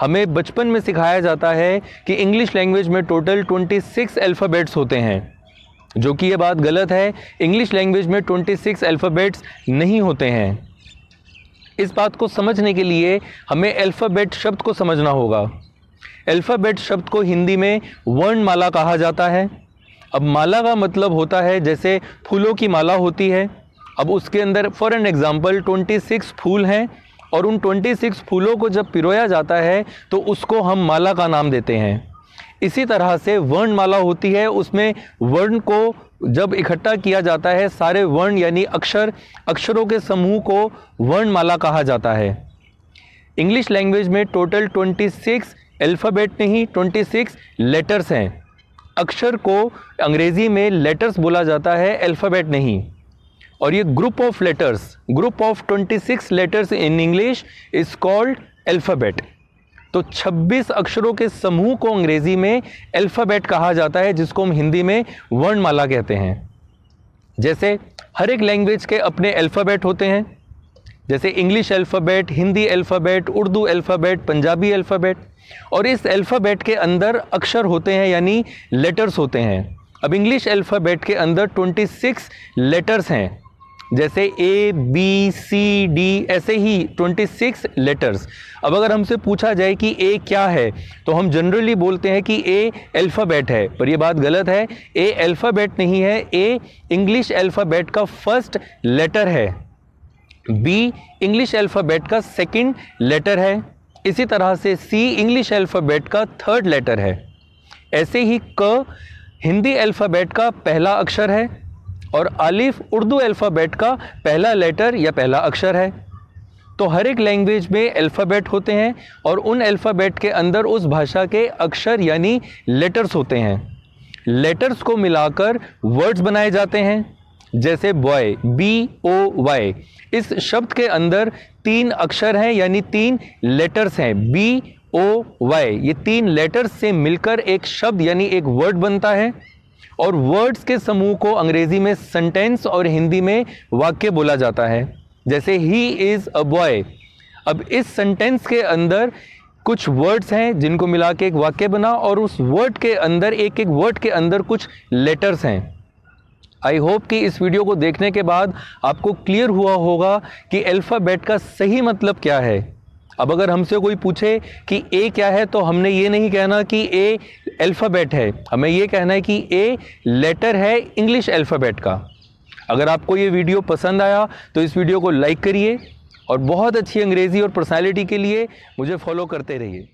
हमें बचपन में सिखाया जाता है कि इंग्लिश लैंग्वेज में टोटल 26 अल्फ़ाबेट्स होते हैं, जो कि ये बात गलत है। इंग्लिश लैंग्वेज में 26 अल्फ़ाबेट्स नहीं होते हैं। इस बात को समझने के लिए हमें अल्फ़ाबेट शब्द को समझना होगा। अल्फ़ाबेट शब्द को हिंदी में वर्णमाला कहा जाता है। अब माला का मतलब होता है जैसे फूलों की माला होती है। अब उसके अंदर फॉर एन एग्ज़ाम्पल 26 फूल हैं और उन 26 फूलों को जब पिरोया जाता है तो उसको हम माला का नाम देते हैं। इसी तरह से वर्णमाला होती है, उसमें वर्ण को जब इकट्ठा किया जाता है, सारे वर्ण यानी अक्षरों के समूह को वर्णमाला कहा जाता है। इंग्लिश लैंग्वेज में टोटल 26 अल्फ़ाबेट नहीं 26 लेटर्स हैं। अक्षर को अंग्रेज़ी में लेटर्स बोला जाता है, अल्फ़ाबेट नहीं। और ये group of 26 letters in English is called alphabet. तो 26 अक्षरों के समूह को अंग्रेज़ी में अल्फ़ाबेट कहा जाता है, जिसको हम हिंदी में वर्णमाला कहते हैं। जैसे हर एक लैंग्वेज के अपने अल्फ़ाबेट होते हैं, जैसे English alphabet, Hindi alphabet, Urdu alphabet, Punjabi alphabet. और इस अल्फ़ाबेट के अंदर अक्षर होते हैं यानी लेटर्स होते हैं। अब इंग्लिश अल्फ़ाबेट के अंदर 26 लेटर्स हैं, जैसे A, B, C, D, ऐसे ही 26 लेटर्स। अब अगर हमसे पूछा जाए कि A क्या है, तो हम जनरली बोलते हैं कि A अल्फ़ाबेट है, पर यह बात गलत है। A अल्फ़ाबेट नहीं है, A इंग्लिश अल्फ़ाबेट का फर्स्ट लेटर है, B इंग्लिश अल्फ़ाबेट का सेकंड लेटर है, इसी तरह से C इंग्लिश अल्फ़ाबेट का थर्ड लेटर है। ऐसे ही क हिंदी अल्फ़ाबेट का पहला अक्षर है और अलिफ उर्दू अल्फ़ाबेट का पहला लेटर या पहला अक्षर है। तो हर एक लैंग्वेज में अल्फ़ाबेट होते हैं और उन अल्फ़ाबेट के अंदर उस भाषा के अक्षर यानी लेटर्स होते हैं। लेटर्स को मिलाकर वर्ड्स बनाए जाते हैं, जैसे बॉय, BOY। इस शब्द के अंदर 3 अक्षर हैं यानी 3 लेटर्स हैं, BOY। ये 3 लेटर्स से मिलकर एक शब्द यानी एक वर्ड बनता है। और वर्ड्स के समूह को अंग्रेजी में सेंटेंस और हिंदी में वाक्य बोला जाता है, जैसे ही इज़ अ बॉय। अब इस सेंटेंस के अंदर कुछ वर्ड्स हैं जिनको मिला के एक वाक्य बना, और उस वर्ड के अंदर एक वर्ड के अंदर कुछ लेटर्स हैं। आई होप कि इस वीडियो को देखने के बाद आपको क्लियर हुआ होगा कि अल्फ़ाबेट का सही मतलब क्या है। अब अगर हमसे कोई पूछे कि A क्या है, तो हमने ये नहीं कहना कि A अल्फ़ाबेट है, हमें ये कहना है कि A लेटर है इंग्लिश अल्फ़ाबेट का। अगर आपको ये वीडियो पसंद आया तो इस वीडियो को लाइक करिए और बहुत अच्छी अंग्रेज़ी और पर्सनालिटी के लिए मुझे फॉलो करते रहिए।